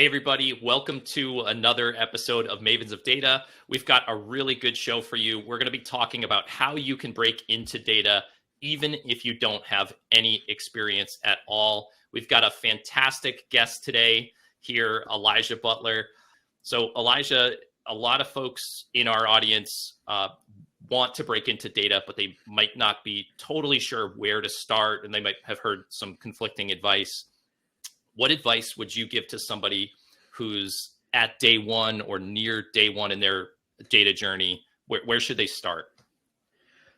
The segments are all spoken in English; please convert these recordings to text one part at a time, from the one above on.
Hey, everybody. Welcome to another episode of Mavens of Data. We've got a really good show for you. We're going to be talking about how you can break into data even if you don't have any experience at all. We've got a fantastic guest today here, Elijah Butler. So, Elijah, a lot of folks in our audience want to break into data, but they might not be totally sure where to start, and they might have heard some conflicting advice. What advice would you give to somebody who's at day one or near day one in their data journey? Where should they start?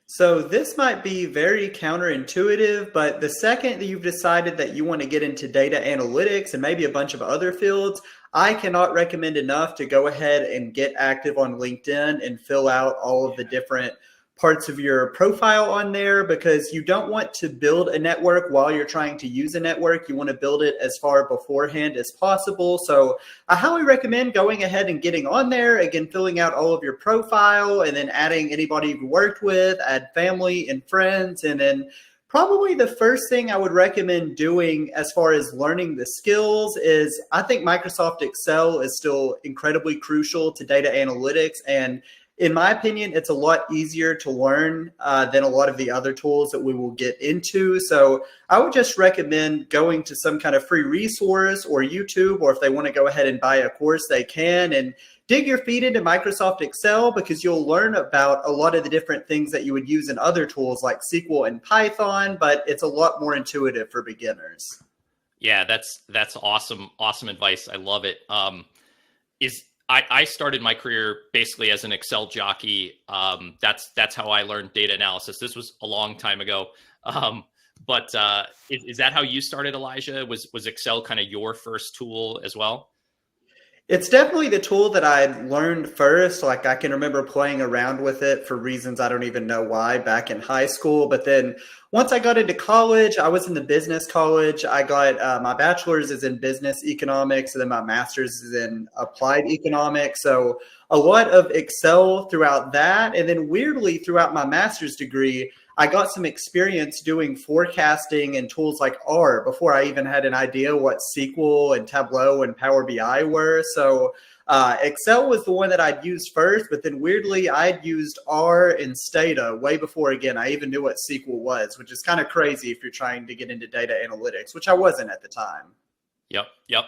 So this might be very counterintuitive, but the second that you've decided that you want to get into data analytics and maybe a bunch of other fields, I cannot recommend enough to go ahead and get active on LinkedIn and fill out all of the different parts of your profile on there, because you don't want to build a network while you're trying to use a network. You want to build it as far beforehand as possible. So I highly recommend going ahead and getting on there, again, filling out all of your profile and then adding anybody you've worked with, add family and friends. And then probably the first thing I would recommend doing as far as learning the skills is, I think Microsoft Excel is still incredibly crucial to data analytics. And in my opinion, it's a lot easier to learn than a lot of the other tools that we will get into. So I would just recommend going to some kind of free resource or YouTube, or if they want to go ahead and buy a course, they can, and dig your feet into Microsoft Excel, because you'll learn about a lot of the different things that you would use in other tools like SQL and Python, but it's a lot more intuitive for beginners. Yeah, that's awesome. Awesome advice. I love it. I started my career basically as an Excel jockey. That's how I learned data analysis. This was a long time ago. Is that how you started, Elijah? Was Excel kind of your first tool as well? It's definitely the tool that I learned first. Like, I can remember playing around with it for reasons I don't even know why back in high school. But then once I got into college, I was in the business college. I got my bachelor's is in business economics, and then my master's is in applied economics. So a lot of Excel throughout that. And then weirdly, throughout my master's degree, I got some experience doing forecasting and tools like R before I even had an idea what SQL and Tableau and Power BI were. So Excel was the one that I'd used first, but then weirdly, I'd used R and Stata way before, again, I even knew what SQL was, which is kind of crazy if you're trying to get into data analytics, which I wasn't at the time. Yep.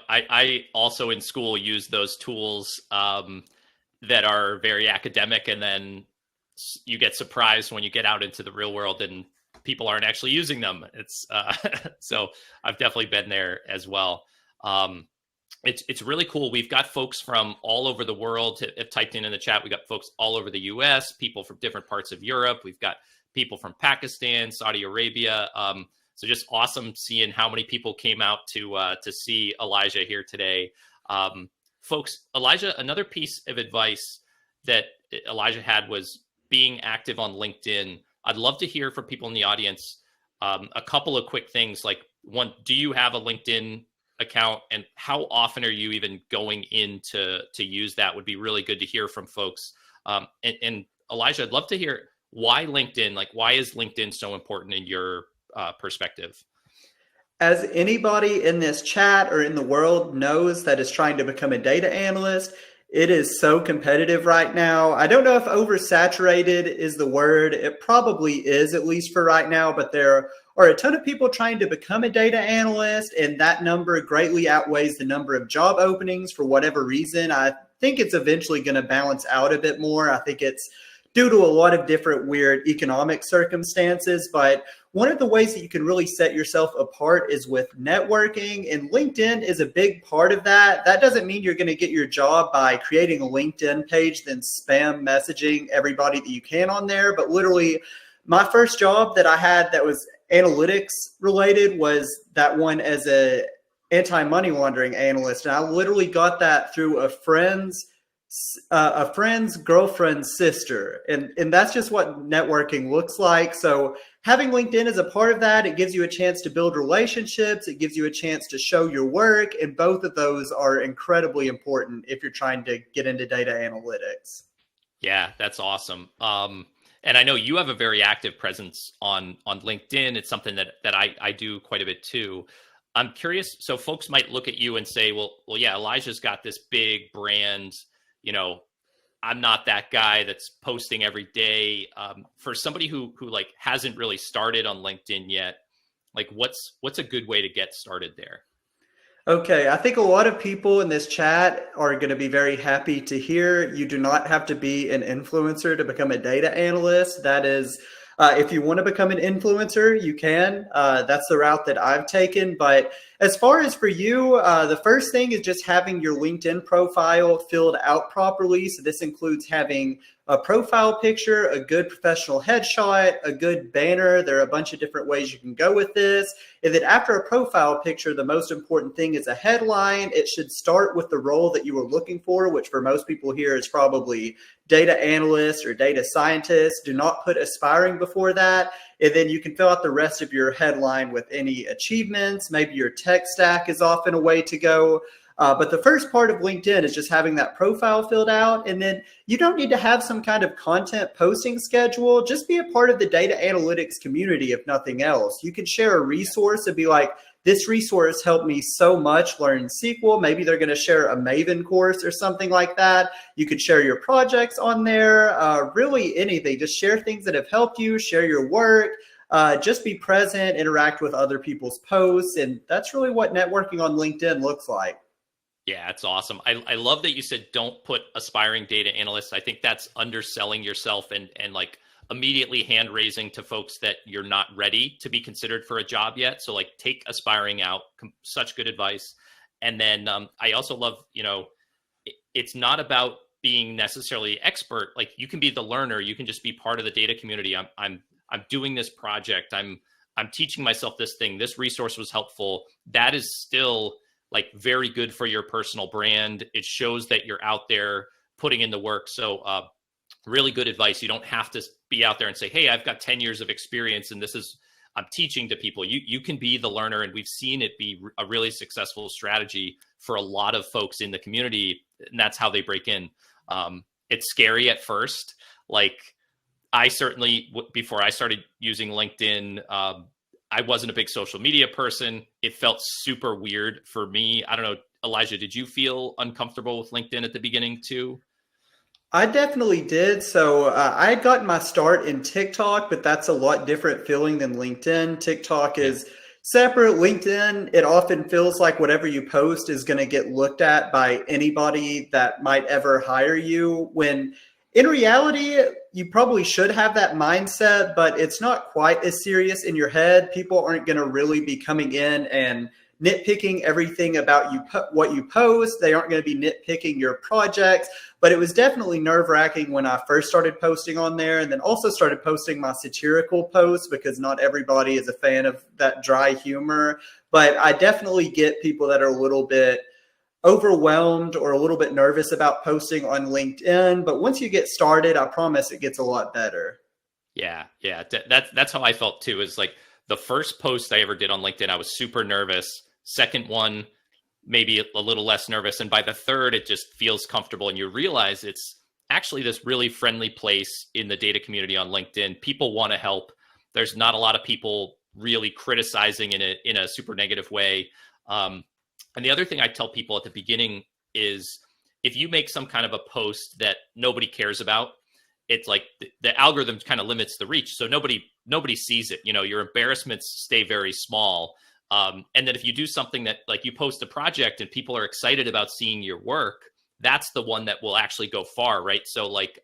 I also in school used those tools that are very academic, and then you get surprised when you get out into the real world and people aren't actually using them. It's so I've definitely been there as well. It's really cool. We've got folks from all over the world have typed in the chat. We got folks all over the US, people from different parts of Europe. We've got people from Pakistan, Saudi Arabia. So just awesome seeing how many people came out to see Elijah here today. Folks, Elijah, another piece of advice that Elijah had was being active on LinkedIn. I'd love to hear from people in the audience. A couple of quick things, like one, do you have a LinkedIn account, and how often are you even going in to use that? Would be really good to hear from folks. And Elijah, I'd love to hear why LinkedIn, like why is LinkedIn so important in your perspective? As anybody in this chat or in the world knows that is trying to become a data analyst, it is so competitive right now. I don't know if oversaturated is the word. It probably is, at least for right now, but there are a ton of people trying to become a data analyst, and that number greatly outweighs the number of job openings for whatever reason. I think it's eventually going to balance out a bit more. I think it's due to a lot of different weird economic circumstances, but one of the ways that you can really set yourself apart is with networking, and LinkedIn is a big part of that. That doesn't mean you're going to get your job by creating a LinkedIn page, then spam messaging everybody that you can on there. But literally, my first job that I had that was analytics related was that one as a anti-money laundering analyst. And I literally got that through a friend's girlfriend's sister. And that's just what networking looks like. So having LinkedIn as a part of that, it gives you a chance to build relationships. It gives you a chance to show your work. And both of those are incredibly important if you're trying to get into data analytics. Yeah, that's awesome. And I know you have a very active presence on LinkedIn. It's something that I do quite a bit too. I'm curious. So folks might look at you and say, well, yeah, Elijah's got this big brand. You know, I'm not that guy that's posting every day. For somebody who like hasn't really started on LinkedIn yet, like what's a good way to get started there? Okay, I think a lot of people in this chat are going to be very happy to hear you do not have to be an influencer to become a data analyst. That is, if you want to become an influencer, you can. That's the route that I've taken. But as far as for you, the first thing is just having your LinkedIn profile filled out properly. So this includes having a profile picture, a good professional headshot, a good banner. There are a bunch of different ways you can go with this. And then after a profile picture, the most important thing is a headline. It should start with the role that you were looking for, which for most people here is probably data analyst or data scientist. Do not put aspiring before that. And then you can fill out the rest of your headline with any achievements. Maybe your tech stack is often a way to go. But the first part of LinkedIn is just having that profile filled out. And then you don't need to have some kind of content posting schedule. Just be a part of the data analytics community, if nothing else. You can share a resource and be like, this resource helped me so much learn SQL. Maybe they're going to share a Maven course or something like that. You could share your projects on there, really anything. Just share things that have helped you, share your work. Just be present, interact with other people's posts. And that's really what networking on LinkedIn looks like. Yeah, it's awesome. I love that you said don't put aspiring data analysts. I think that's underselling yourself and like immediately hand raising to folks that you're not ready to be considered for a job yet. So like take aspiring out. Such good advice. And then I also love, it's not about being necessarily expert. Like you can be the learner. You can just be part of the data community. I'm doing this project. I'm teaching myself this thing. This resource was helpful. That is still like very good for your personal brand. It shows that you're out there putting in the work. So really good advice. You don't have to be out there and say, hey, I've got 10 years of experience and I'm teaching to people. You can be the learner, and we've seen it be a really successful strategy for a lot of folks in the community, and that's how they break in. It's scary at first. Like I certainly, before I started using LinkedIn, I wasn't a big social media person. It felt super weird for me. I don't know, Elijah, did you feel uncomfortable with LinkedIn at the beginning too? I definitely did. So I had gotten my start in TikTok, but that's a lot different feeling than LinkedIn. TikTok Yeah. is separate. LinkedIn, it often feels like whatever you post is going to get looked at by anybody that might ever hire you, when in reality, you probably should have that mindset, but it's not quite as serious in your head. People aren't going to really be coming in and nitpicking everything about you, what you post. They aren't going to be nitpicking your projects. But it was definitely nerve-wracking when I first started posting on there, and then also started posting my satirical posts, because not everybody is a fan of that dry humor. But I definitely get people that are a little bit overwhelmed or a little bit nervous about posting on LinkedIn. But once you get started, I promise it gets a lot better. Yeah. That's how I felt too. Is like the first post I ever did on LinkedIn, I was super nervous. Second one, maybe a little less nervous. And by the third, it just feels comfortable. And you realize it's actually this really friendly place in the data community on LinkedIn. People want to help. There's not a lot of people really criticizing in a super negative way. And the other thing I tell people at the beginning is if you make some kind of a post that nobody cares about, it's like the algorithm kind of limits the reach. So nobody sees it. Your embarrassments stay very small. And then if you do something that like you post a project and people are excited about seeing your work, that's the one that will actually go far, right? So like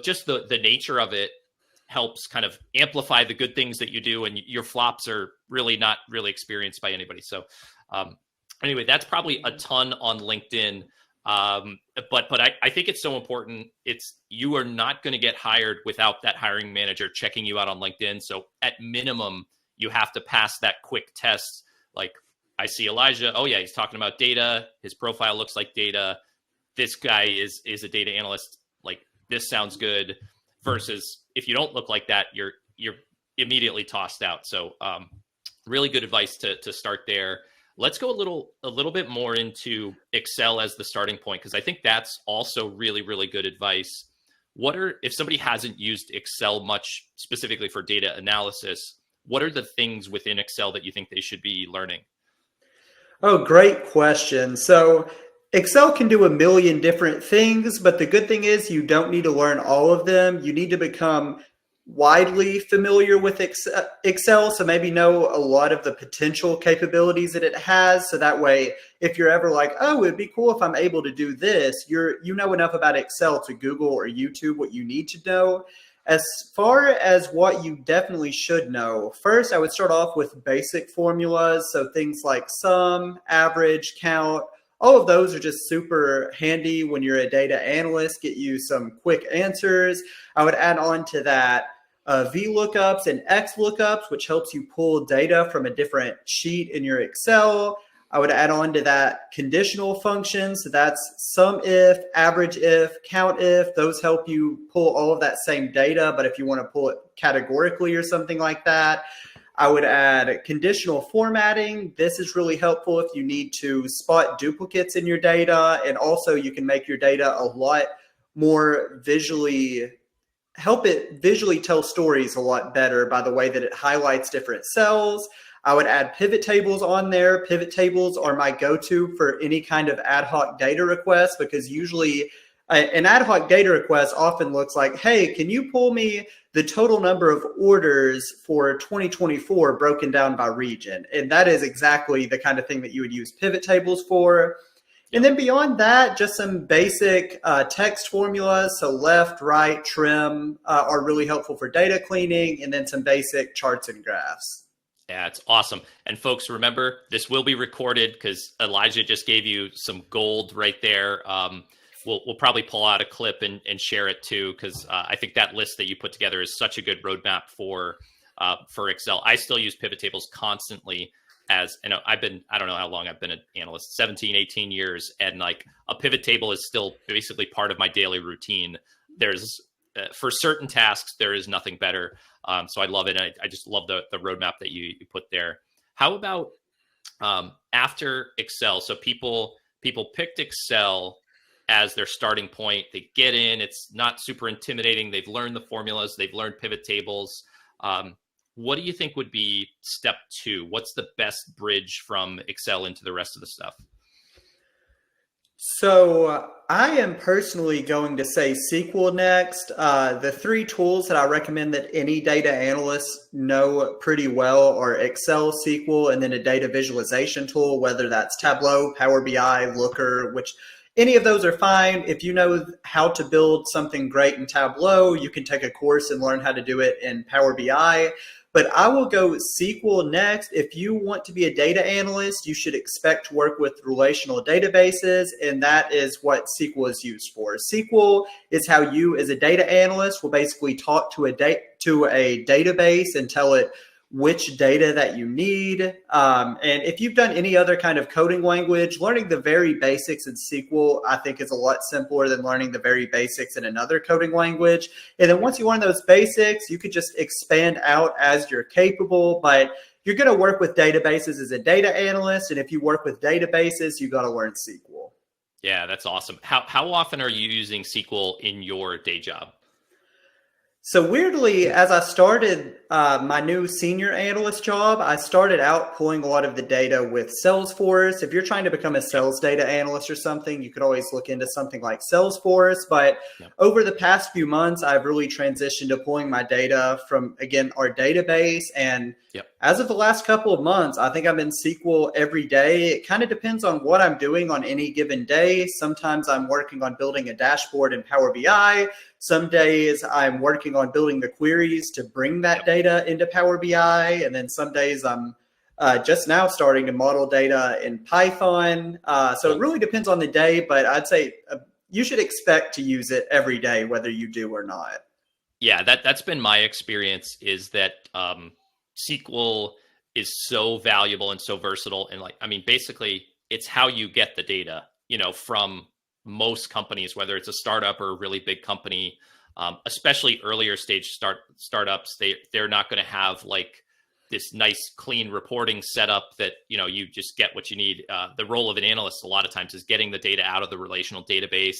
just the nature of it helps kind of amplify the good things that you do, and your flops are really not really experienced by anybody. So anyway, that's probably a ton on LinkedIn. But I think it's so important. You are not going to get hired without that hiring manager checking you out on LinkedIn. So at minimum, you have to pass that quick test. Like I see Elijah. Oh yeah, he's talking about data. His profile looks like data. This guy is a data analyst. Like this sounds good. Versus if you don't look like that, you're immediately tossed out. So really good advice to start there. Let's go a little bit more into Excel as the starting point, because I think that's also really, really good advice. If somebody hasn't used Excel much specifically for data analysis, what are the things within Excel that you think they should be learning? Oh, great question. So Excel can do a million different things, but the good thing is you don't need to learn all of them. You need to become widely familiar with Excel, so maybe know a lot of the potential capabilities that it has. So that way, if you're ever like, oh, it'd be cool if I'm able to do this, you know enough about Excel to Google or YouTube what you need to know. As far as what you definitely should know, first I would start off with basic formulas. So things like sum, average, count, all of those are just super handy when you're a data analyst, get you some quick answers. I would add on to that VLOOKUPs and XLOOKUPs, which helps you pull data from a different sheet in your Excel. I would add on to that conditional functions. So that's sum if, average if, count if. Those help you pull all of that same data, but if you want to pull it categorically or something like that. I would add conditional formatting. This is really helpful if you need to spot duplicates in your data. And also you can make your data a lot more help it visually tell stories a lot better by the way that it highlights different cells. I would add pivot tables on there. Pivot tables are my go-to for any kind of ad hoc data request, because usually an ad hoc data request often looks like, hey, can you pull me the total number of orders for 2024 broken down by region? And that is exactly the kind of thing that you would use pivot tables for. And then beyond that, just some basic text formulas. So left, right, trim are really helpful for data cleaning, and then some basic charts and graphs. Yeah, it's awesome. And folks, remember, this will be recorded because Elijah just gave you some gold right there. We'll probably pull out a clip and share it too, because I think that list that you put together is such a good roadmap for Excel. I still use pivot tables constantly. As you know, I don't know how long I've been an analyst, 17, 18 years. And like a pivot table is still basically part of my daily routine. There's for certain tasks, there is nothing better. So I love it. I just love the roadmap that you put there. How about after Excel? So people picked Excel as their starting point. They get in, it's not super intimidating. They've learned the formulas, they've learned pivot tables. What do you think would be step 2? What's the best bridge from Excel into the rest of the stuff? So I am personally going to say SQL next. The 3 tools that I recommend that any data analysts know pretty well are Excel, SQL, and then a data visualization tool, whether that's Tableau, Power BI, Looker, which any of those are fine. If you know how to build something great in Tableau, you can take a course and learn how to do it in Power BI. But I will go SQL next. If you want to be a data analyst, you should expect to work with relational databases, and that is what SQL is used for. SQL is how you, as a data analyst, will basically talk to a database and tell it which data that you need. And if you've done any other kind of coding language, learning the very basics in SQL, I think, is a lot simpler than learning the very basics in another coding language. And then once you learn those basics, you could just expand out as you're capable. But you're going to work with databases as a data analyst. And if you work with databases, you got to learn SQL. Yeah, that's awesome. How often are you using SQL in your day job? So weirdly, as I started my new senior analyst job, I started out pulling a lot of the data with Salesforce. If you're trying to become a sales data analyst or something, you could always look into something like Salesforce. But over the past few months, I've really transitioned to pulling my data from, again, our database. And as of the last couple of months, I think I'm in SQL every day. It kind of depends on what I'm doing on any given day. Sometimes I'm working on building a dashboard in Power BI. Some days I'm working on building the queries to bring that data into Power BI. And then some days I'm just now starting to model data in Python. So it really depends on the day, but I'd say you should expect to use it every day, whether you do or not. Yeah, that's been my experience, is that SQL is so valuable and so versatile. And basically it's how you get the data, from most companies, whether it's a startup or a really big company, especially earlier stage startups, they're not going to have like this nice clean reporting setup that you just get what you need. The role of an analyst a lot of times is getting the data out of the relational database,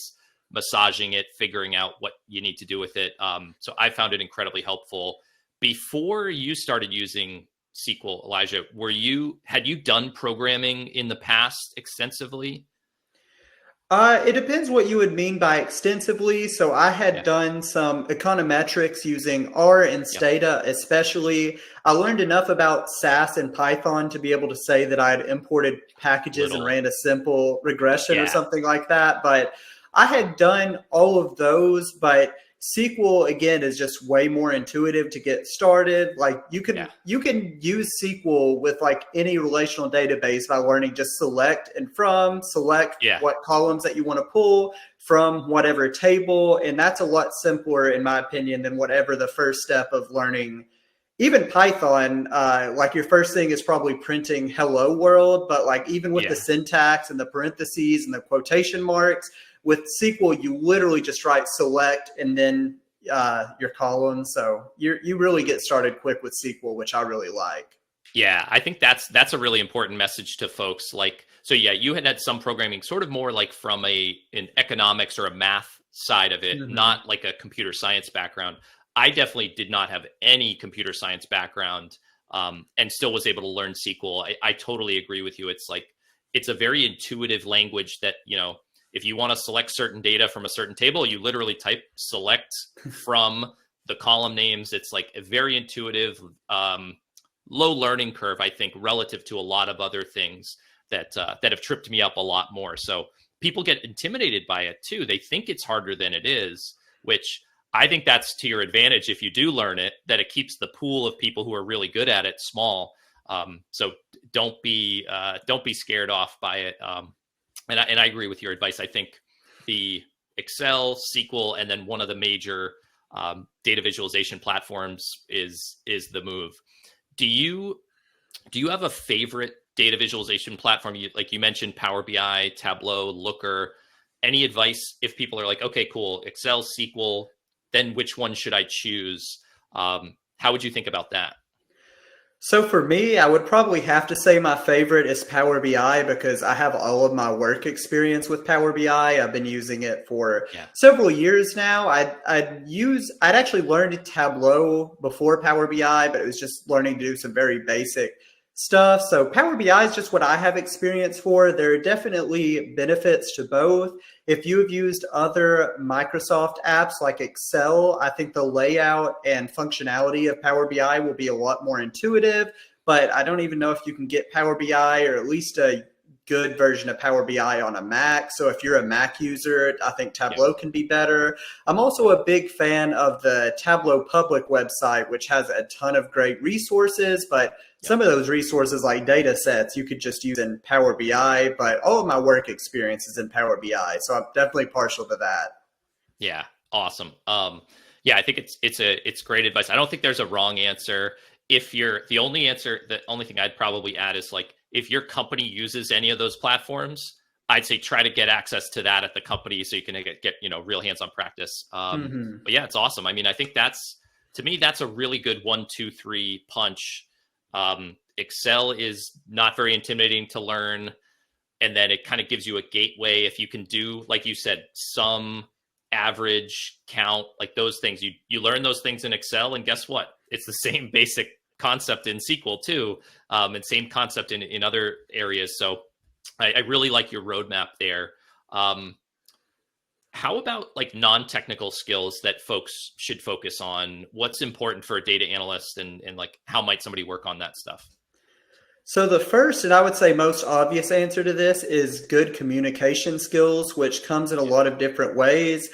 massaging it, figuring out what you need to do with it. So I found it incredibly helpful. before you started using SQL, Elijah, had you done programming in the past extensively? It depends what you would mean by extensively. So I had Yeah. done some econometrics using R and Yep. Stata, especially. I learned enough about SAS and Python to be able to say that I had imported packages and Little. ran a simple regression or Yeah. something like that. But I had done all of those, but SQL again is just way more intuitive to get started. Like Yeah. you can use SQL with like any relational database by learning just select and from, select Yeah. what columns that you want to pull from whatever table, and that's a lot simpler in my opinion than whatever the first step of learning. Even Python, like your first thing is probably printing hello world, but like even with the Yeah. syntax and the parentheses and the quotation marks, with SQL, you literally just write select and then your column. So you really get started quick with SQL, which I really like. Yeah, I think that's a really important message to folks. Like, so yeah, you had some programming, sort of more like from an economics or a math side of it, Mm-hmm. not like a computer science background. I definitely did not have any computer science background, and still was able to learn SQL. I totally agree with you. It's like it's a very intuitive language that, if you want to select certain data from a certain table, you literally type select from the column names. It's like a very intuitive. Low learning curve, I think, relative to a lot of other things that have tripped me up a lot more. So people get intimidated by it too. They think it's harder than it is, which I think that's to your advantage if you do learn it. That it keeps the pool of people who are really good at it small. So don't be scared off by it. And I agree with your advice. I think the Excel, SQL, and then one of the major data visualization platforms is the move. Do you have a favorite data visualization platform? Like you mentioned Power BI, Tableau, Looker. Any advice if people are like, okay, cool, Excel, SQL, then which one should I choose? How would you think about that? So for me, I would probably have to say my favorite is Power BI because I have all of my work experience with Power BI. I've been using it for Yeah. several years now. I'd actually learned Tableau before Power BI, but it was just learning to do some very basic stuff. So Power BI is just what I have experience for. There are definitely benefits to both. If you have used other Microsoft apps like Excel, I think the layout and functionality of Power BI will be a lot more intuitive, but I don't even know if you can get Power BI or at least a good version of Power BI on a Mac. So if you're a Mac user, I think Yeah. Tableau can be better. I'm also a big fan of the Tableau public website, which has a ton of great resources, but Yep. some of those resources like data sets you could just use in Power BI, but all of my work experience is in Power BI. So I'm definitely partial to that. Yeah, awesome. Yeah, I think it's great advice. I don't think there's a wrong answer. If you're the only answer, the only thing I'd probably add is like if your company uses any of those platforms, I'd say try to get access to that at the company so you can get real hands-on practice. Mm-hmm. But yeah, it's awesome. I mean, I think to me that's a really good 1, 2, 3 punch. Excel is not very intimidating to learn, and then it kind of gives you a gateway if you can do, like you said, some average count, like those things. You learn those things in Excel, and guess what? It's the same basic concept in SQL too, and same concept in other areas. So I really like your roadmap there. How about like non-technical skills that folks should focus on? What's important for a data analyst, and like how might somebody work on that stuff? So the first and I would say most obvious answer to this is good communication skills, which comes in a Yeah. lot of different ways.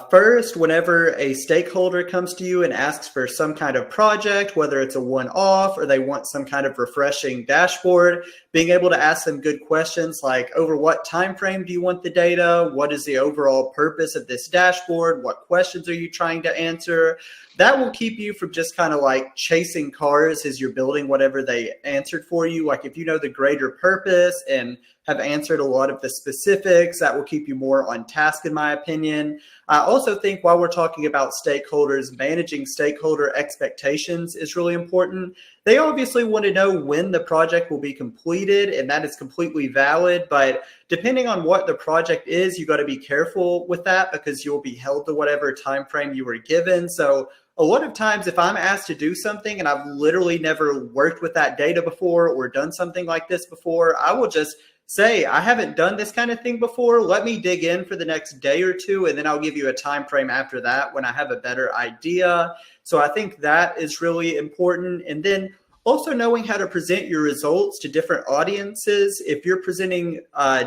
First, whenever a stakeholder comes to you and asks for some kind of project, whether it's a one-off or they want some kind of refreshing dashboard, being able to ask them good questions like over what time frame do you want the data? What is the overall purpose of this dashboard? What questions are you trying to answer? That will keep you from just kind of like chasing cars as you're building whatever they answered for you. Like if you know the greater purpose and have answered a lot of the specifics, that will keep you more on task, in my opinion. I also think while we're talking about stakeholders, managing stakeholder expectations is really important. they obviously want to know when the project will be completed, and that is completely valid. But depending on what the project is, you got to be careful with that because you'll be held to whatever time frame you were given. So a lot of times if I'm asked to do something and I've literally never worked with that data before or done something like this before, I will just say, I haven't done this kind of thing before. Let me dig in for the next day or two, and then I'll give you a time frame after that when I have a better idea. So I think that is really important. And then also knowing how to present your results to different audiences. If you're presenting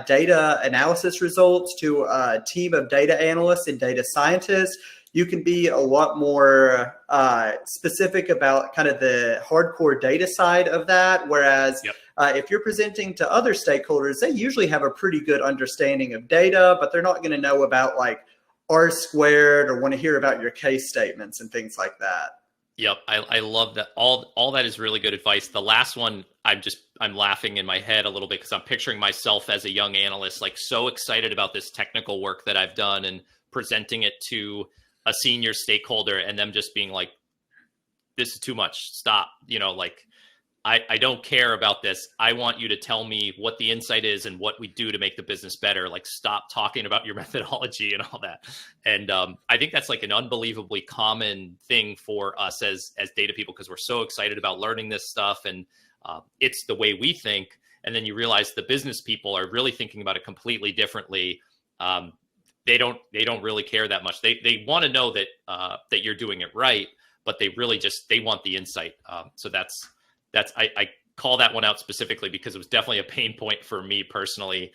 data analysis results to a team of data analysts and data scientists, you can be a lot more specific about kind of the hardcore data side of that. Whereas if you're presenting to other stakeholders, they usually have a pretty good understanding of data, but they're not going to know about like R squared or want to hear about your case statements and things like that. Yep, I love that. All that is really good advice. The last one, I'm laughing in my head a little bit because I'm picturing myself as a young analyst, like so excited about this technical work that I've done and presenting it to a senior stakeholder and them just being like, this is too much. Stop. Like, I don't care about this. I want you to tell me what the insight is and what we do to make the business better. Like, stop talking about your methodology and all that. And I think that's like an unbelievably common thing for us as data people, because we're so excited about learning this stuff and it's the way we think. And then you realize the business people are really thinking about it completely differently. They don't really care that much. They want to know that that you're doing it right, but they really they want the insight. So I call that one out specifically because it was definitely a pain point for me personally,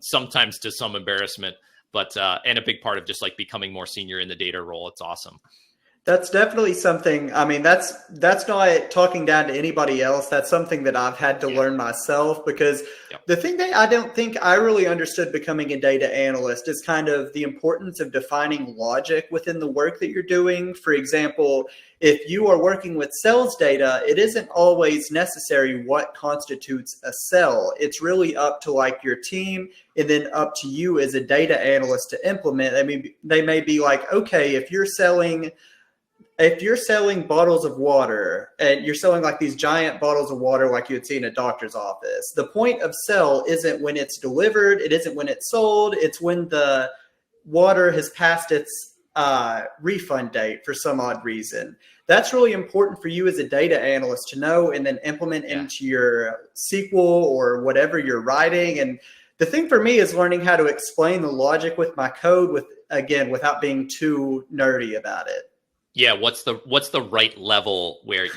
sometimes to some embarrassment, but and a big part of just like becoming more senior in the data role. It's awesome. That's definitely something. I mean, that's not talking down to anybody else. That's something that I've had to learn myself, because the thing that I don't think I really understood becoming a data analyst is kind of the importance of defining logic within the work that you're doing. For example, if you are working with sales data, it isn't always necessary what constitutes a sell. It's really up to like your team and then up to you as a data analyst to implement. I mean, they may be like, okay, if you're selling bottles of water and you're selling like these giant bottles of water like you would see in a doctor's office, the point of sell isn't when it's delivered, it isn't when it's sold, it's when the water has passed its refund date for some odd reason. That's really important for you as a data analyst to know and then implement into your SQL or whatever you're writing. And the thing for me is learning how to explain the logic with my code without being too nerdy about it. Yeah, what's the right level where,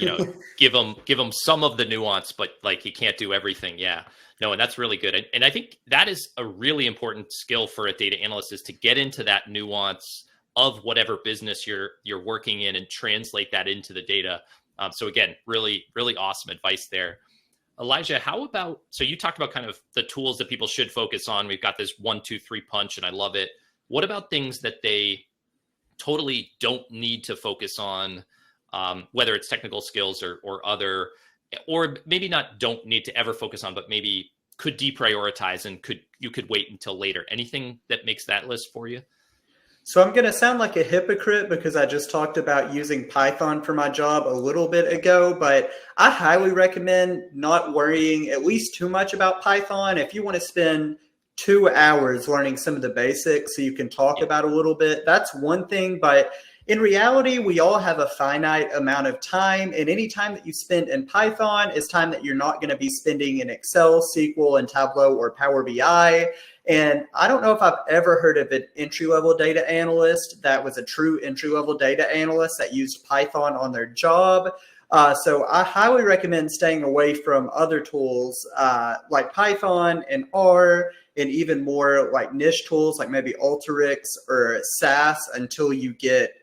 give them some of the nuance, but like you can't do everything. Yeah, no, and that's really good. And I think that is a really important skill for a data analyst, is to get into that nuance of whatever business you're working in and translate that into the data. So again, really, really awesome advice there. Elijah, how about, so you talked about kind of the tools that people should focus on. We've got this 1, 2, 3 punch, and I love it. What about things that they totally don't need to focus on, whether it's technical skills or other, or maybe not don't need to ever focus on, but maybe could deprioritize and you could wait until later? Anything that makes that list for you? So I'm going to sound like a hypocrite because I just talked about using Python for my job a little bit ago, but I highly recommend not worrying at least too much about Python. If you want to spend 2 hours learning some of the basics so you can talk about a little bit, that's one thing. But in reality, we all have a finite amount of time, and any time that you spend in Python is time that you're not going to be spending in Excel, SQL, and Tableau or Power BI. And I don't know if I've ever heard of an entry-level data analyst that was a true entry-level data analyst that used Python on their job. So I highly recommend staying away from other tools like Python and R, and even more like niche tools like maybe Alteryx or SAS until you get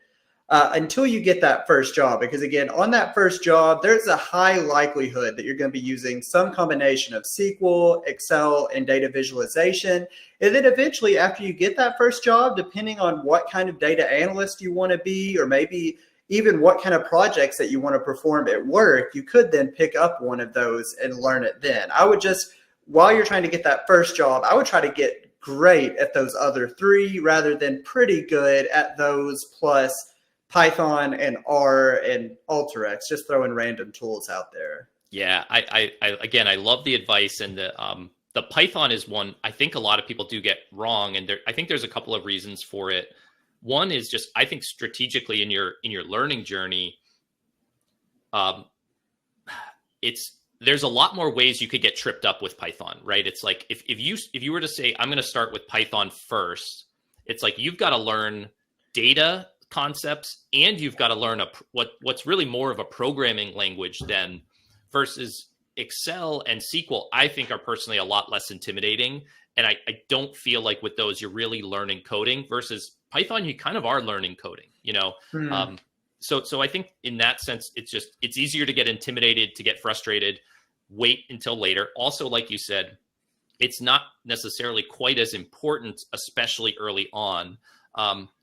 that first job. Because again, on that first job, there's a high likelihood that you're going to be using some combination of SQL, Excel, and data visualization. And then eventually, after you get that first job, depending on what kind of data analyst you want to be, or maybe even what kind of projects that you want to perform at work, you could then pick up one of those and learn it then. I would just, while you're trying to get that first job, I would try to get great at those other 3 rather than pretty good at those plus Python and R and Alteryx, just throwing random tools out there. Yeah, I again, I love the advice, and the Python is one I think a lot of people do get wrong, and I think there's a couple of reasons for it. One is just I think strategically in your learning journey, um, it's there's a lot more ways you could get tripped up with Python, right? It's like if you were to say I'm going to start with Python first, it's like you've got to learn data concepts and you've got to learn what's really more of a programming language than versus Excel and SQL. I think are personally a lot less intimidating, and I don't feel like with those you're really learning coding versus Python. You kind of are learning coding, you know. Hmm. Um, so I think in that sense, it's easier to get intimidated, to get frustrated, wait until later. Also, like you said, it's not necessarily quite as important, especially early on.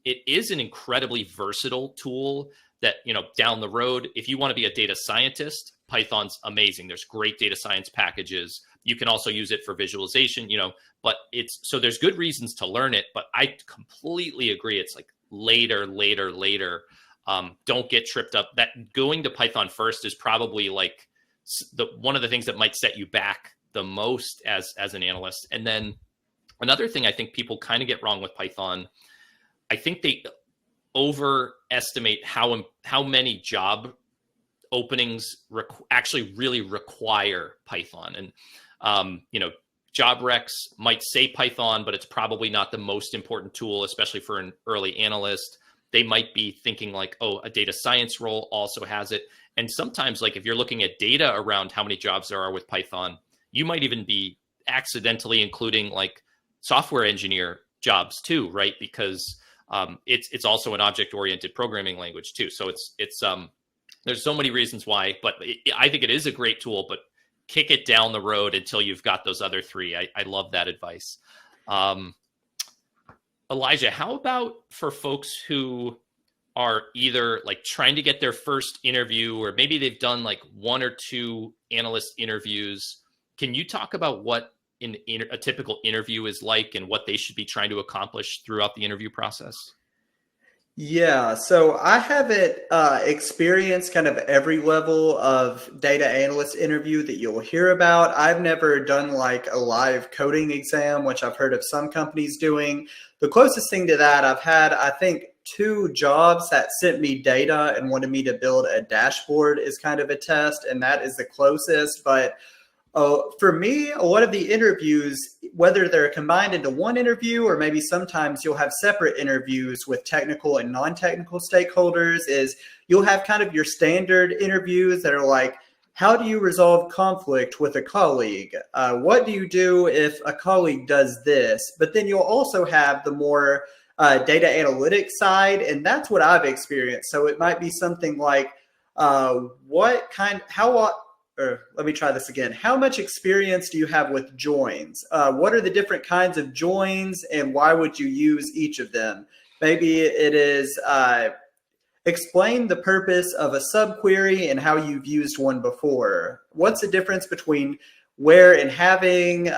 It is an incredibly versatile tool that, you know, down the road, if you want to be a data scientist, Python's amazing. There's great data science packages. You can also use it for visualization, you know, but so there's good reasons to learn it, but I completely agree. It's like later. Don't get tripped up. That going to Python first is probably like one of the things that might set you back the most as an analyst. And then another thing I think people kind of get wrong with Python, I think they overestimate how many job openings actually really require Python. And you know, job recs might say Python, but it's probably not the most important tool, especially for an early analyst. They might be thinking like, oh, a data science role also has it. And sometimes, like if you're looking at data around how many jobs there are with Python, you might even be accidentally including like software engineer jobs too, right? Because it's also an object-oriented programming language too. So it's there's so many reasons why, but I think it is a great tool, but kick it down the road until you've got those other three. I love that advice. Elijah, how about for folks who are either like trying to get their first interview or maybe they've done like one or two analyst interviews? Can you talk about what a typical interview is like and what they should be trying to accomplish throughout the interview process? Yeah, so I haven't experienced kind of every level of data analyst interview that you'll hear about. I've never done like a live coding exam, which I've heard of some companies doing. The closest thing to that I've had, I think, two jobs that sent me data and wanted me to build a dashboard is kind of a test, and that is the closest. But for me, a lot of the interviews, whether they're combined into one interview or maybe sometimes you'll have separate interviews with technical and non-technical stakeholders, is you'll have kind of your standard interviews that are like, how do you resolve conflict with a colleague? What do you do if a colleague does this? But then you'll also have the more data analytics side, and that's what I've experienced. So it might be something like, or let me try this again. How much experience do you have with joins? What are the different kinds of joins and why would you use each of them? Maybe it is explain the purpose of a subquery and how you've used one before. What's the difference between where and having?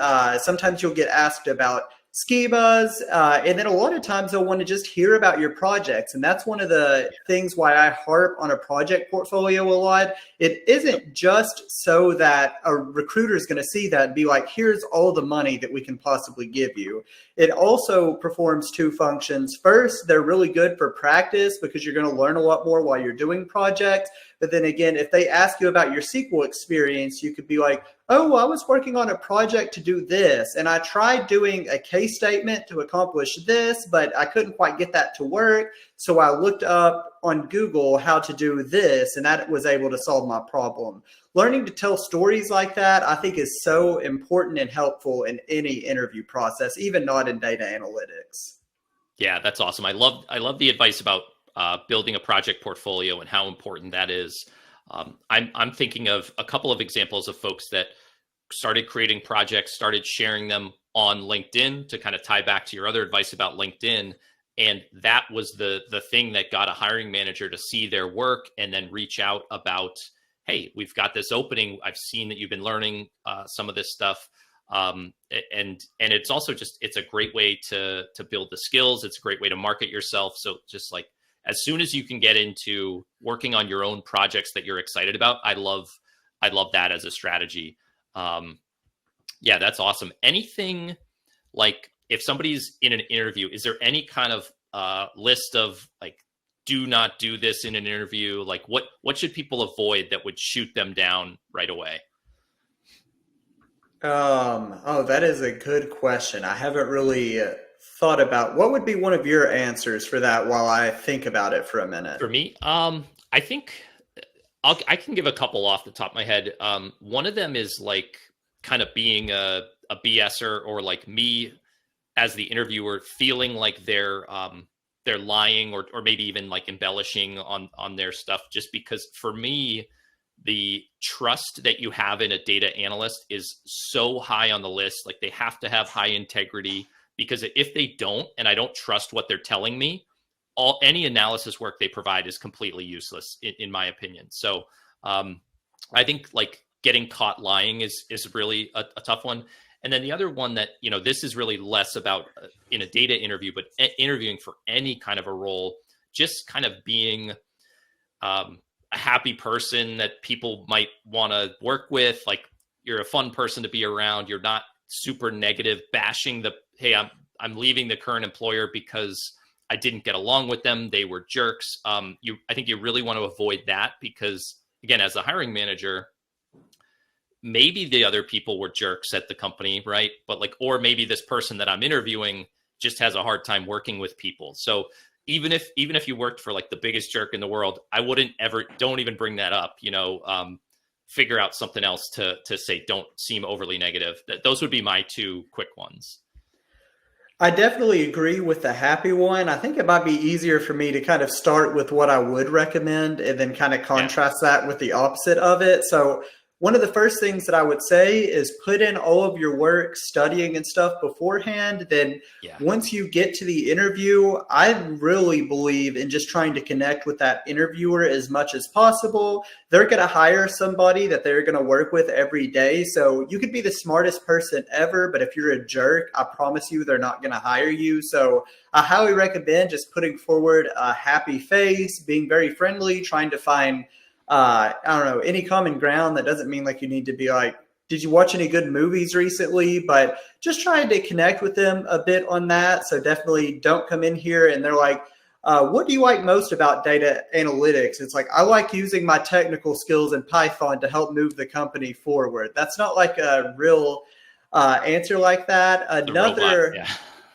Sometimes you'll get asked about schemas, and then a lot of times they'll want to just hear about your projects. And that's one of the things why I harp on a project portfolio a lot. It isn't just so that a recruiter is going to see that and be like, here's all the money that we can possibly give you. It also performs two functions. First, they're really good for practice because you're going to learn a lot more while you're doing projects. But then again, if they ask you about your SQL experience, you could be like, oh, I was working on a project to do this, and I tried doing a case statement to accomplish this, but I couldn't quite get that to work. So I looked up on Google how to do this, and that was able to solve my problem. Learning to tell stories like that, I think, is so important and helpful in any interview process, even not in data analytics. Yeah, that's awesome. I love the advice about building a project portfolio and how important that is. I'm thinking of a couple of examples of folks that started creating projects, started sharing them on LinkedIn to kind of tie back to your other advice about LinkedIn. And that was the thing that got a hiring manager to see their work and then reach out about, hey, we've got this opening. I've seen that you've been learning some of this stuff. And it's also just, it's a great way to build the skills. It's a great way to market yourself. So just like as soon as you can get into working on your own projects that you're excited about, I love that as a strategy. Yeah, that's awesome. Anything like if somebody's in an interview, is there any kind of list of like, do not do this in an interview? Like what should people avoid that would shoot them down right away? Oh, that is a good question. I haven't really thought about what would be one of your answers for that while I think about it for a minute. For me, I think I can give a couple off the top of my head. One of them is like kind of being a BSer, or like me as the interviewer feeling like they're lying, or maybe even like embellishing on their stuff, just because for me the trust that you have in a data analyst is so high on the list. Like they have to have high integrity, because if they don't, and I don't trust what they're telling me, any analysis work they provide is completely useless in my opinion. So I think like getting caught lying is really a tough one. And then the other one that, this is really less about in a data interview, but interviewing for any kind of a role, just kind of being a happy person that people might want to work with. Like you're a fun person to be around. You're not super negative, bashing hey, I'm leaving the current employer because I didn't get along with them. They were jerks. I think you really want to avoid that, because again, as a hiring manager, maybe the other people were jerks at the company, right? But like, or maybe this person that I'm interviewing just has a hard time working with people. So even if you worked for like the biggest jerk in the world, I wouldn't ever, don't even bring that up, figure out something else to say, don't seem overly negative. Those would be my two quick ones. I definitely agree with the happy one. I think it might be easier for me to kind of start with what I would recommend and then kind of Yeah. contrast that with the opposite of it. So, one of the first things that I would say is put in all of your work, studying and stuff beforehand. Then, Yeah. once you get to the interview, I really believe in just trying to connect with that interviewer as much as possible. They're going to hire somebody that they're going to work with every day. So you could be the smartest person ever, but if you're a jerk, I promise you they're not going to hire you. So I highly recommend just putting forward a happy face, being very friendly, trying to find, I don't know, any common ground. That doesn't mean like you need to be like, did you watch any good movies recently? But just trying to connect with them a bit on that. So definitely don't come in here and they're like, what do you like most about data analytics? It's like, I like using my technical skills in Python to help move the company forward. That's not like a real answer like that. The robot. Yeah.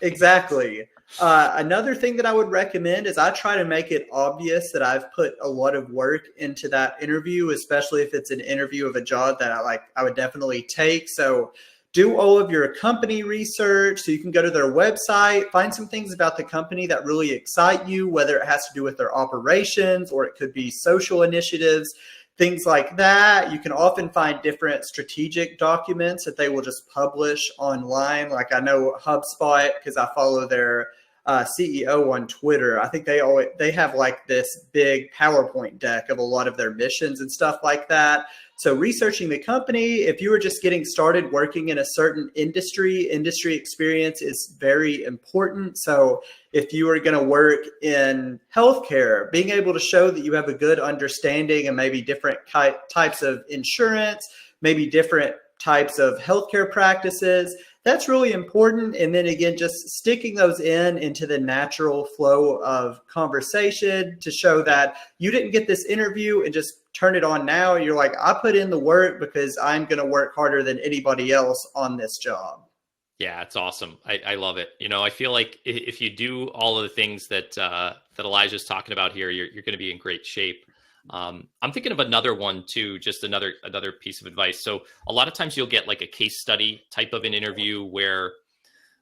Exactly. Another thing that I would recommend is I try to make it obvious that I've put a lot of work into that interview, especially if it's an interview of a job that I would definitely take. So do all of your company research so you can go to their website, find some things about the company that really excite you, whether it has to do with their operations or it could be social initiatives, things like that. You can often find different strategic documents that they will just publish online. Like I know HubSpot, because I follow their CEO on Twitter. I think they have like this big PowerPoint deck of a lot of their missions and stuff like that. So researching the company, if you were just getting started working in a certain industry experience is very important. So if you are going to work in healthcare, being able to show that you have a good understanding and maybe different types of insurance, maybe different types of healthcare practices, that's really important. And then again, just sticking those into the natural flow of conversation to show that you didn't get this interview and just turn it on now. You're like, I put in the work because I'm going to work harder than anybody else on this job. Yeah, it's awesome. I love it. I feel like if you do all of the things that Elijah's talking about here, you're going to be in great shape. I'm thinking of another one too, just another piece of advice. So a lot of times you'll get like a case study type of an interview where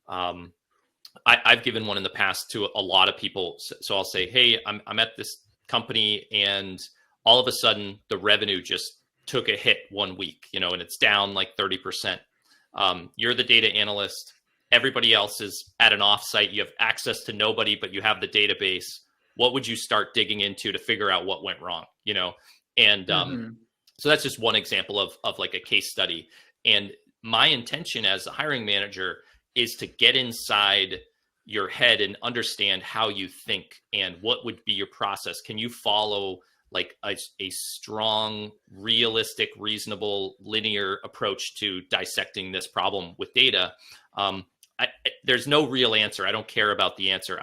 I've given one in the past to a lot of people. So I'll say, hey, I'm at this company and all of a sudden the revenue just took a hit 1 week, and it's down like 30%. You're the data analyst. Everybody else is at an offsite. You have access to nobody, but you have the database. What would you start digging into to figure out what went wrong? And so that's just one example of like a case study. And my intention as a hiring manager is to get inside your head and understand how you think and what would be your process. Can you follow like a strong, realistic, reasonable, linear approach to dissecting this problem with data? There's no real answer. I don't care about the answer.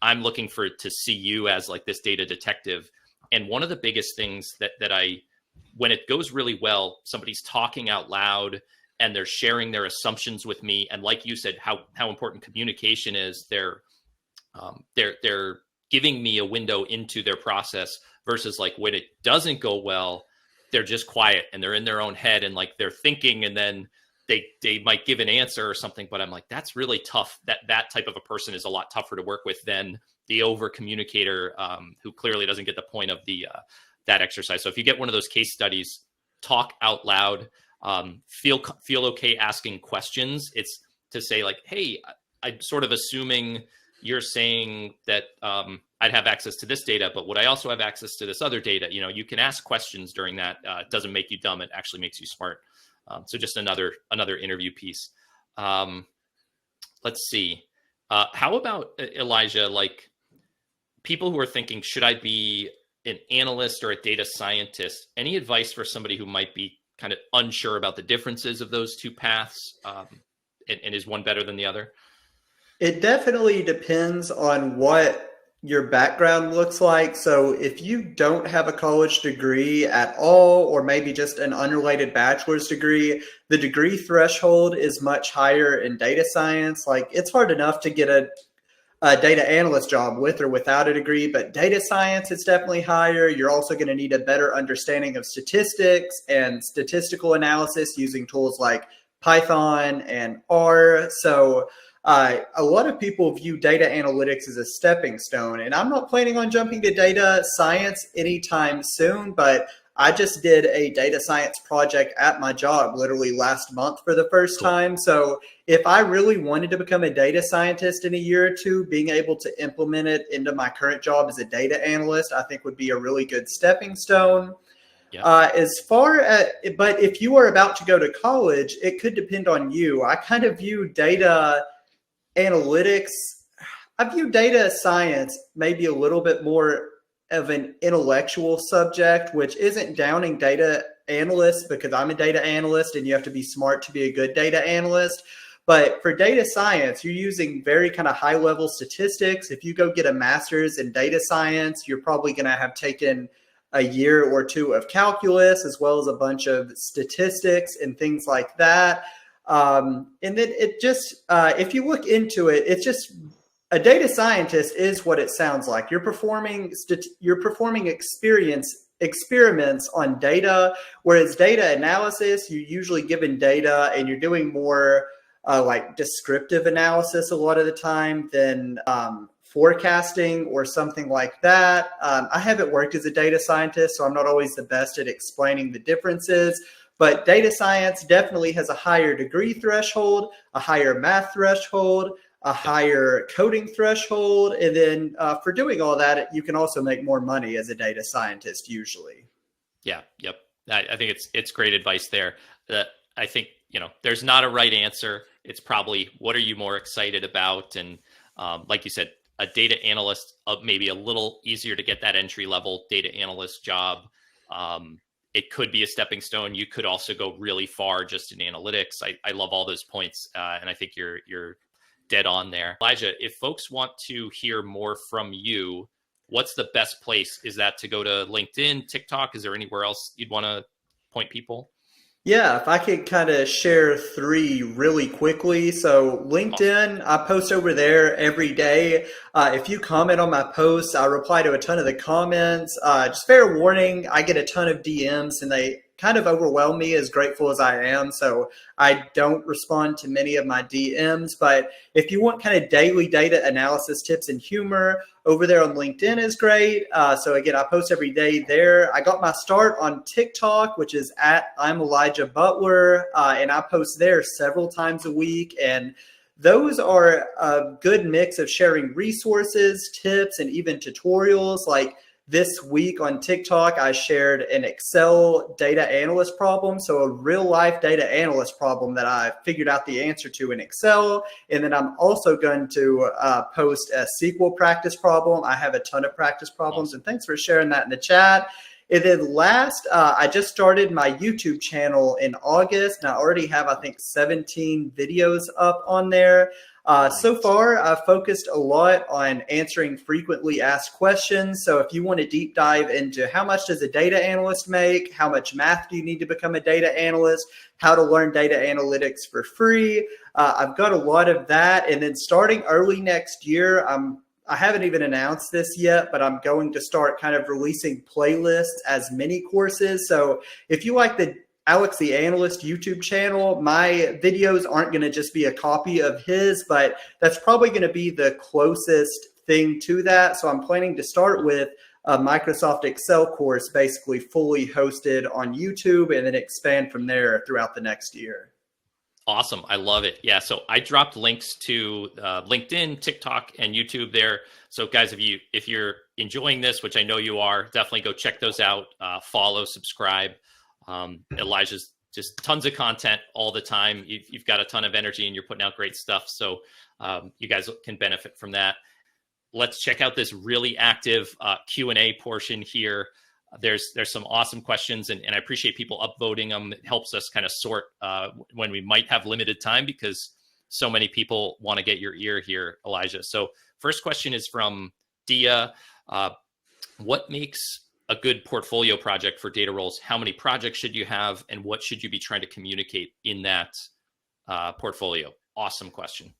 I'm looking to see you as like this data detective. And one of the biggest things that I, when it goes really well, somebody's talking out loud and they're sharing their assumptions with me. And like you said, how important communication is. They're giving me a window into their process versus like when it doesn't go well, they're just quiet and they're in their own head and like they're thinking, and then they might give an answer or something. But I'm like, that's really tough. That type of a person is a lot tougher to work with than the over communicator who clearly doesn't get the point of that exercise. So if you get one of those case studies, talk out loud. Feel okay asking questions. It's to say like, hey, I'm sort of assuming you're saying that I'd have access to this data, but would I also have access to this other data? You know, you can ask questions during that. It doesn't make you dumb. It actually makes you smart. So just another interview piece. Let's see. How about, Elijah, like people who are thinking, should I be an analyst or a data scientist? Any advice for somebody who might be kind of unsure about the differences of those two paths? And is one better than the other? It definitely depends on what your background looks like. So if you don't have a college degree at all, or maybe just an unrelated bachelor's degree, the degree threshold is much higher in data science. Like it's hard enough to get a data analyst job with or without a degree, but data science is definitely higher. You're also going to need a better understanding of statistics and statistical analysis using tools like Python and R. So a lot of people view data analytics as a stepping stone, and I'm not planning on jumping to data science anytime soon, but I just did a data science project at my job literally last month for the first time. So if I really wanted to become a data scientist in a year or two, being able to implement it into my current job as a data analyst, I think would be a really good stepping stone. Yeah. But if you are about to go to college, it could depend on you. I kind of view data analytics, I view data science maybe a little bit more of an intellectual subject, which isn't downing data analysts because I'm a data analyst and you have to be smart to be a good data analyst. But for data science, you're using very kind of high level statistics. If you go get a master's in data science, you're probably going to have taken a year or two of calculus, as well as a bunch of statistics and things like that. And then it just, if you look into it, it's just a data scientist is what it sounds like. You're performing experiments on data, whereas data analysis, you're usually given data and you're doing more like descriptive analysis a lot of the time than forecasting or something like that. I haven't worked as a data scientist, so I'm not always the best at explaining the differences. But data science definitely has a higher degree threshold, a higher math threshold, a higher coding threshold. And then for doing all that, you can also make more money as a data scientist usually. Yeah. Yep. I think it's great advice there. I think, there's not a right answer. It's probably what are you more excited about? And like you said, a data analyst, maybe a little easier to get that entry level data analyst job. It could be a stepping stone. You could also go really far just in analytics. I love all those points. And I think you're dead on there. Elijah, if folks want to hear more from you, what's the best place? Is that to go to LinkedIn, TikTok? Is there anywhere else you'd want to point people? Yeah, if I could kind of share three really quickly. So LinkedIn, I post over there every day. If you comment on my posts, I reply to a ton of the comments. Just fair warning, I get a ton of DMs and they kind of overwhelm me, as grateful as I am. So I don't respond to many of my DMs. But if you want kind of daily data analysis tips and humor, over there on LinkedIn is great. So again, I post every day there. I got my start on TikTok, which is at I'm Elijah Butler, and I post there several times a week. And those are a good mix of sharing resources, tips, and even tutorials. Like this week on TikTok, I shared an Excel data analyst problem. So a real life data analyst problem that I figured out the answer to in Excel. And then I'm also going to post a SQL practice problem. I have a ton of practice problems. Awesome. And thanks for sharing that in the chat. And then last, I just started my YouTube channel in August, and I already have, I think, 17 videos up on there. So far, I've focused a lot on answering frequently asked questions. So if you want to deep dive into how much does a data analyst make, how much math do you need to become a data analyst, how to learn data analytics for free, I've got a lot of that. And then starting early next year, I haven't even announced this yet, but I'm going to start kind of releasing playlists as mini courses. So if you like the Alex the Analyst YouTube channel, my videos aren't going to just be a copy of his, but that's probably going to be the closest thing to that. So I'm planning to start with a Microsoft Excel course, basically fully hosted on YouTube, and then expand from there throughout the next year. Awesome. I love it. Yeah. So I dropped links to LinkedIn, TikTok, and YouTube there. So guys, if you're enjoying this, which I know you are, definitely go check those out. Follow, subscribe. Elijah's just tons of content all the time. You've got a ton of energy and you're putting out great stuff. So you guys can benefit from that. Let's check out this really active Q&A portion here. There's some awesome questions, and I appreciate people upvoting them. It helps us kind of sort when we might have limited time, because so many people want to get your ear here, Elijah. So first question is from Dia. What makes a good portfolio project for data roles? How many projects should you have, and what should you be trying to communicate in that portfolio? Awesome question.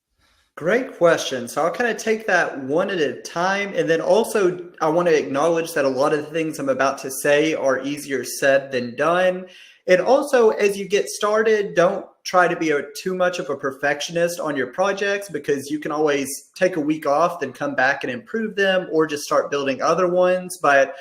Great question. So I'll kind of take that one at a time. And then also, I want to acknowledge that a lot of the things I'm about to say are easier said than done. And also, as you get started, don't try to be too much of a perfectionist on your projects, because you can always take a week off, then come back and improve them, or just start building other ones. But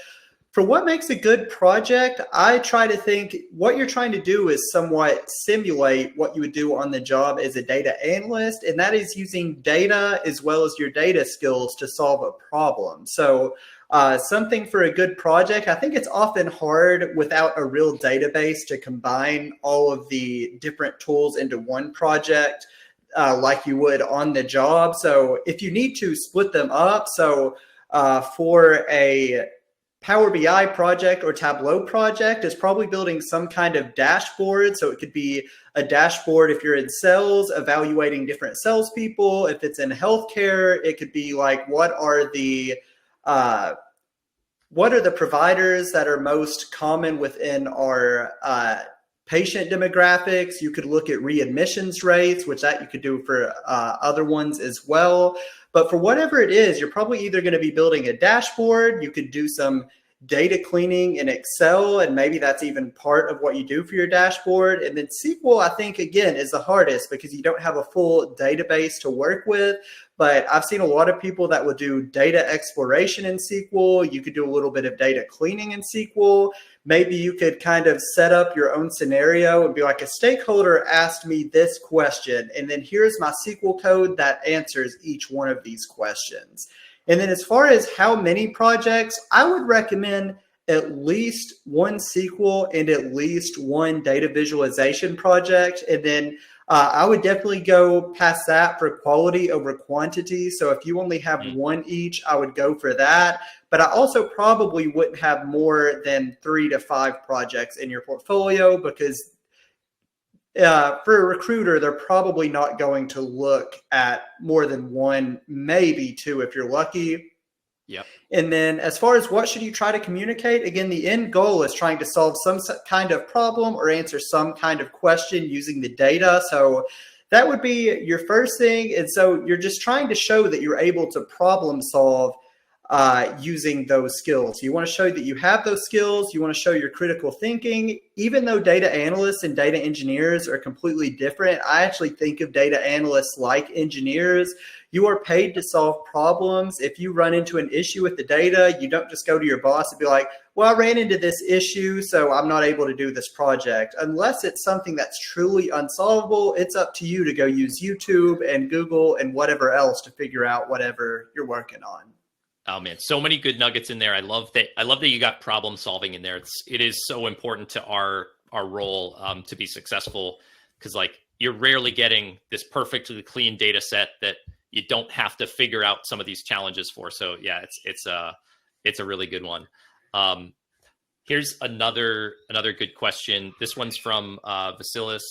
for what makes a good project, I try to think what you're trying to do is somewhat simulate what you would do on the job as a data analyst, and that is using data as well as your data skills to solve a problem. So something for a good project, I think it's often hard without a real database to combine all of the different tools into one project like you would on the job. So if you need to split them up, so for a Power BI project or Tableau project is probably building some kind of dashboard. So it could be a dashboard if you're in sales, evaluating different salespeople. If it's in healthcare, it could be like, what are the providers that are most common within our patient demographics? You could look at readmissions rates, which that you could do for other ones as well. But for whatever it is, you're probably either going to be building a dashboard. You could do some data cleaning in Excel, and maybe that's even part of what you do for your dashboard. And then SQL, I think, again, is the hardest because you don't have a full database to work with. But I've seen a lot of people that will do data exploration in SQL. You could do a little bit of data cleaning in SQL. Maybe you could kind of set up your own scenario and be like, a stakeholder asked me this question, and then here's my SQL code that answers each one of these questions. And then as far as how many projects, I would recommend at least one SQL and at least one data visualization project. And then I would definitely go past that for quality over quantity. So if you only have one each, I would go for that. But I also probably wouldn't have more than 3 to 5 projects in your portfolio, because for a recruiter, they're probably not going to look at more than 1, maybe 2 if you're lucky. Yep. And then as far as what should you try to communicate, again, the end goal is trying to solve some kind of problem or answer some kind of question using the data. So that would be your first thing. And so you're just trying to show that you're able to problem solve using those skills. You want to show that you have those skills. You want to show your critical thinking. Even though data analysts and data engineers are completely different, I actually think of data analysts like engineers. You are paid to solve problems. If you run into an issue with the data, you don't just go to your boss and be like, well, I ran into this issue, so I'm not able to do this project. Unless it's something that's truly unsolvable, it's up to you to go use YouTube and Google and whatever else to figure out whatever you're working on. Oh man, so many good nuggets in there. I love that. I love that you got problem solving in there. It is so important to our role to be successful, because like you're rarely getting this perfectly clean data set that you don't have to figure out some of these challenges for. So yeah, it's a really good one. Um, Here's another good question. This one's from Vasilis.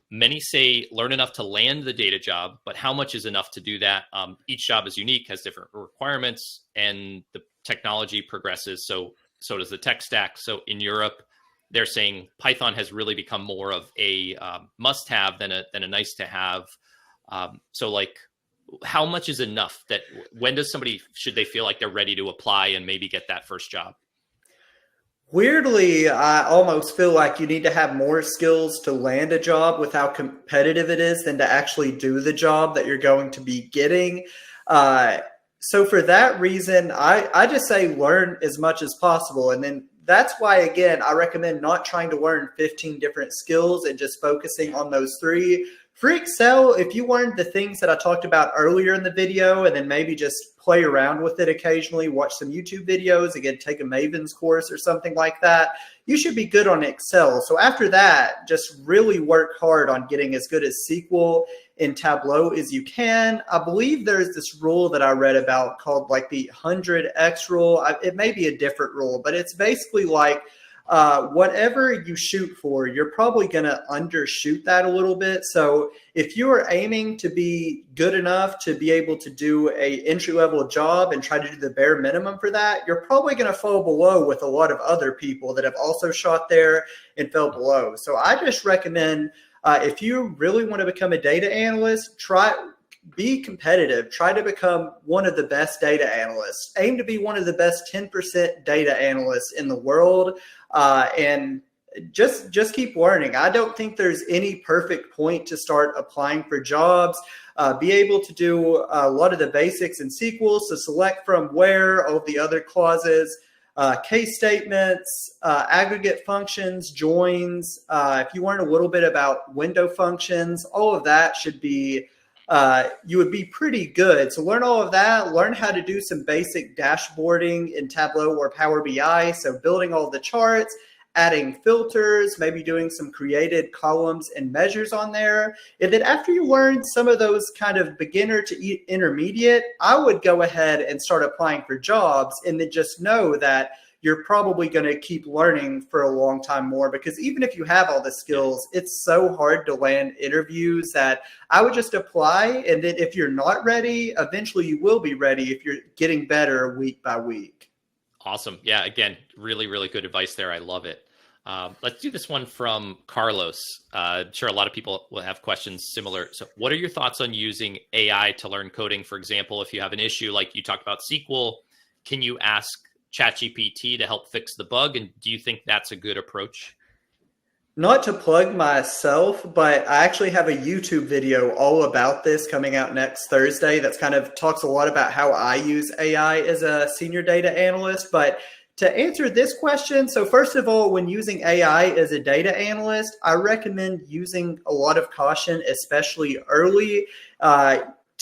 Many say learn enough to land the data job, but how much is enough to do that? Each job is unique, has different requirements, and the technology progresses. So does the tech stack. So in Europe, they're saying Python has really become more of a must-have than a nice-to-have. So like, how much is enough? That when does somebody, should they feel like they're ready to apply and maybe get that first job? Weirdly, I almost feel like you need to have more skills to land a job with how competitive it is than to actually do the job that you're going to be getting. So for that reason, I just say learn as much as possible. And then that's why, again, I recommend not trying to learn 15 different skills and just focusing on those three. For Excel, if you learned the things that I talked about earlier in the video and then maybe just play around with it occasionally, watch some YouTube videos, again, take a Maven's course or something like that, you should be good on Excel. So after that, just really work hard on getting as good as SQL and Tableau as you can. I believe there's this rule that I read about called like the 100x rule. It may be a different rule, but it's basically like whatever you shoot for, you're probably going to undershoot that a little bit. So if you are aiming to be good enough to be able to do a entry-level job and try to do the bare minimum for that, you're probably going to fall below with a lot of other people that have also shot there and fell below. So I just recommend if you really want to become a data analyst, be competitive. Try to become one of the best data analysts. Aim to be one of the best 10% data analysts in the world, and just keep learning. I don't think there's any perfect point to start applying for jobs. Be able to do a lot of the basics in SQL, so select from where, all of the other clauses, case statements, aggregate functions, joins. If you learn a little bit about window functions, all of that should be you would be pretty good. So learn all of that, learn how to do some basic dashboarding in Tableau or Power BI. So building all the charts, adding filters, maybe doing some created columns and measures on there. And then after you learn some of those kind of beginner to intermediate, I would go ahead and start applying for jobs, and then just know that you're probably going to keep learning for a long time more, because even if you have all the skills, it's so hard to land interviews that I would just apply. And then if you're not ready, eventually you will be ready if you're getting better week by week. Awesome. Yeah. Again, really, really good advice there. I love it. Let's do this one from Carlos. I'm sure a lot of people will have questions similar. So what are your thoughts on using AI to learn coding? For example, if you have an issue, like you talked about SQL, can you ask ChatGPT to help fix the bug? And do you think that's a good approach? Not to plug myself, but I actually have a YouTube video all about this coming out next Thursday that's kind of talks a lot about how I use AI as a senior data analyst. But to answer this question, so first of all, when using AI as a data analyst, I recommend using a lot of caution, especially early.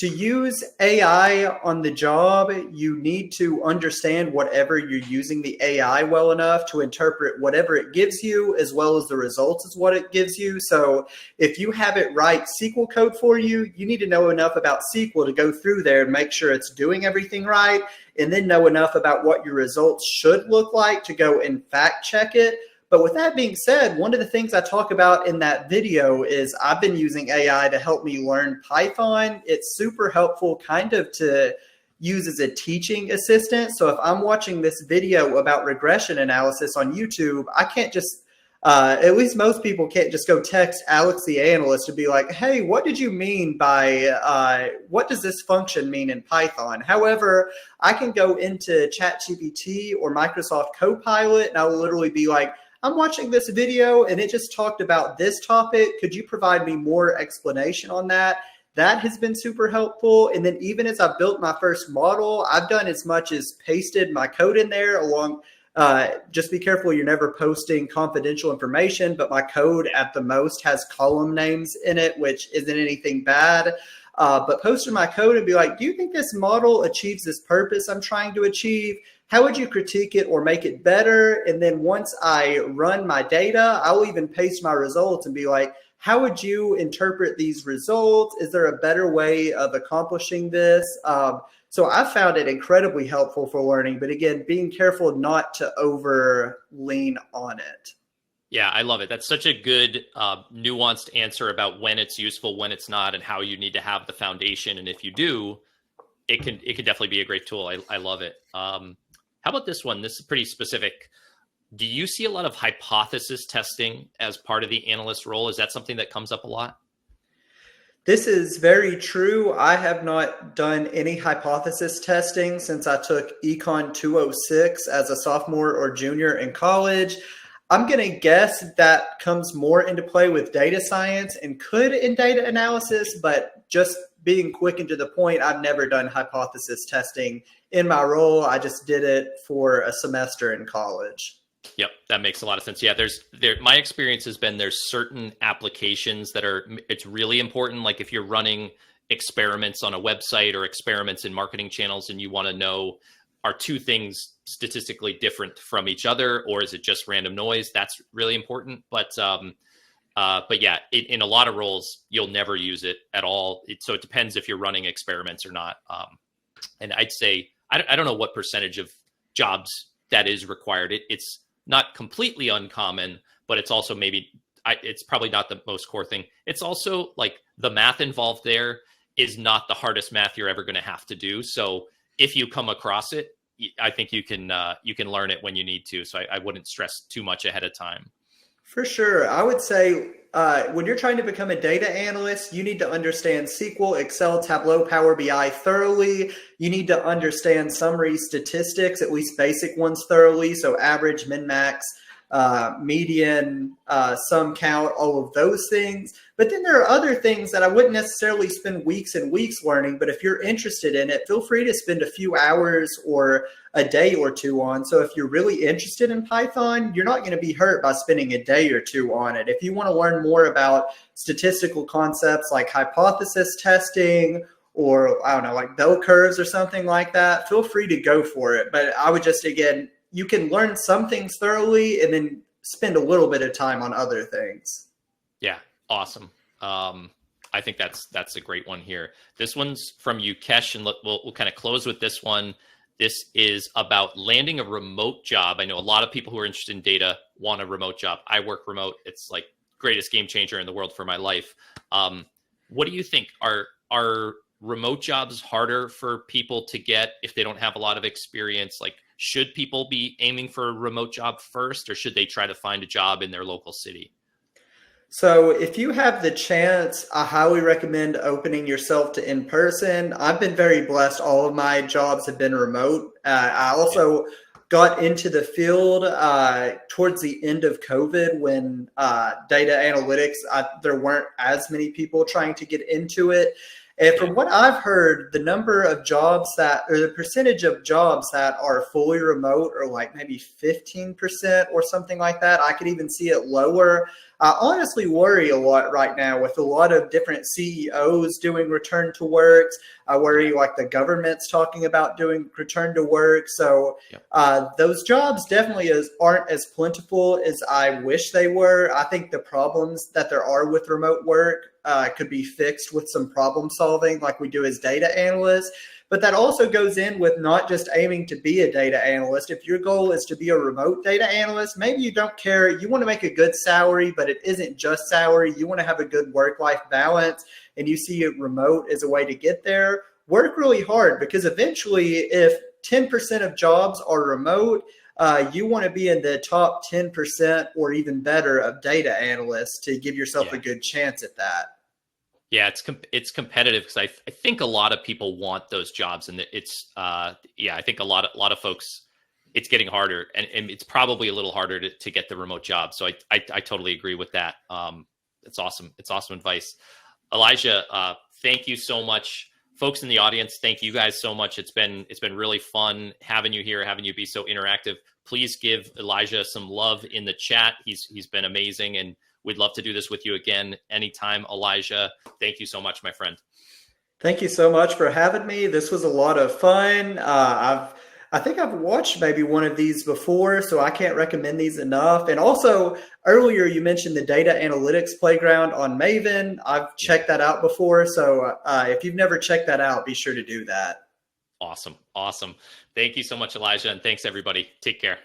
To use AI on the job, you need to understand whatever you're using the AI well enough to interpret whatever it gives you, as well as the results is what it gives you. So if you have it write SQL code for you, you need to know enough about SQL to go through there and make sure it's doing everything right, and then know enough about what your results should look like to go and fact check it. But with that being said, one of the things I talk about in that video is I've been using AI to help me learn Python. It's super helpful kind of to use as a teaching assistant. So if I'm watching this video about regression analysis on YouTube, I can't just, at least most people can't just go text Alex the analyst to be like, hey, what did you mean by, what does this function mean in Python? However, I can go into ChatGPT or Microsoft Copilot and I will literally be like, I'm watching this video and it just talked about this topic. Could you provide me more explanation on that? That has been super helpful. And then even as I built my first model, I've done as much as pasted my code in there along. Just be careful, you're never posting confidential information, but my code at the most has column names in it, which isn't anything bad. but posted my code and be like, do you think this model achieves this purpose I'm trying to achieve? How would you critique it or make it better? And then once I run my data, I'll even paste my results and be like, how would you interpret these results? Is there a better way of accomplishing this? So I found it incredibly helpful for learning, but again, being careful not to over lean on it. Yeah, I love it. That's such a good, nuanced answer about when it's useful, when it's not, and how you need to have the foundation. And if you do, it can definitely be a great tool. I love it. How about this one? This is pretty specific. Do you see a lot of hypothesis testing as part of the analyst role? Is that something that comes up a lot? This is very true. I have not done any hypothesis testing since I took Econ 206 as a sophomore or junior in college. I'm going to guess that comes more into play with data science and could in data analysis, but just being quick and to the point, I've never done hypothesis testing in my role. I just did it for a semester in college. Yep, that makes a lot of sense. Yeah, my experience has been there's certain applications that it's really important. Like if you're running experiments on a website or experiments in marketing channels and you want to know, are two things statistically different from each other, or is it just random noise? That's really important. But yeah, in a lot of roles, you'll never use it at all. So it depends if you're running experiments or not. And I'd say, I don't know what percentage of jobs that is required. It's not completely uncommon, but it's also it's probably not the most core thing. It's also like the math involved there is not the hardest math you're ever going to have to do. So if you come across it, I think you can learn it when you need to. So I wouldn't stress too much ahead of time. For sure. I would say when you're trying to become a data analyst, you need to understand SQL, Excel, Tableau, Power BI thoroughly. You need to understand summary statistics, at least basic ones thoroughly. So average, min, max, median, sum, count, all of those things. But then there are other things that I wouldn't necessarily spend weeks and weeks learning. But if you're interested in it, feel free to spend a few hours or a day or two on. So if you're really interested in Python, you're not going to be hurt by spending a day or two on it. If you want to learn more about statistical concepts like hypothesis testing or I don't know, like bell curves or something like that, feel free to go for it. But I would just, again, you can learn some things thoroughly and then spend a little bit of time on other things. Yeah, awesome. I think that's a great one here. This one's from Yukesh, and we'll kind of close with this one. This is about landing a remote job. I know a lot of people who are interested in data want a remote job. I work remote. It's like greatest game changer in the world for my life. What do you think? Are remote jobs harder for people to get if they don't have a lot of experience? Like, should people be aiming for a remote job first, or should they try to find a job in their local city? So if you have the chance, I highly recommend opening yourself to in-person. I've been very blessed. All of my jobs have been remote. I also got into the field towards the end of COVID when data analytics, there weren't as many people trying to get into it. And from what I've heard, the number of jobs or the percentage of jobs that are fully remote are like maybe 15% or something like that. I could even see it lower. I honestly worry a lot right now with a lot of different CEOs doing return to work. I worry like the government's talking about doing return to work. So those jobs definitely aren't as plentiful as I wish they were. I think the problems that there are with remote work could be fixed with some problem solving like we do as data analysts. But that also goes in with not just aiming to be a data analyst. If your goal is to be a remote data analyst, maybe you don't care. You want to make a good salary, but it isn't just salary. You want to have a good work-life balance, and you see it remote as a way to get there. Work really hard, because eventually if 10% of jobs are remote, you want to be in the top 10% or even better of data analysts to give yourself a good chance at that. Yeah, it's competitive because I think a lot of people want those jobs, and it's I think a lot of folks, it's getting harder, and it's probably a little harder to get the remote job. So I totally agree with that. It's awesome. It's awesome advice. Elijah, thank you so much. Folks in the audience, thank you guys so much. It's been really fun having you here, having you be so interactive. Please give Elijah some love in the chat. He's been amazing, and we'd love to do this with you again anytime, Elijah. Thank you so much, my friend. Thank you so much for having me. This was a lot of fun. I think I've watched maybe one of these before, so I can't recommend these enough. And also, earlier you mentioned the data analytics playground on Maven. I've Yeah. checked that out before, so if you've never checked that out, be sure to do that. Awesome. Awesome. Thank you so much, Elijah. And thanks, everybody. Take care.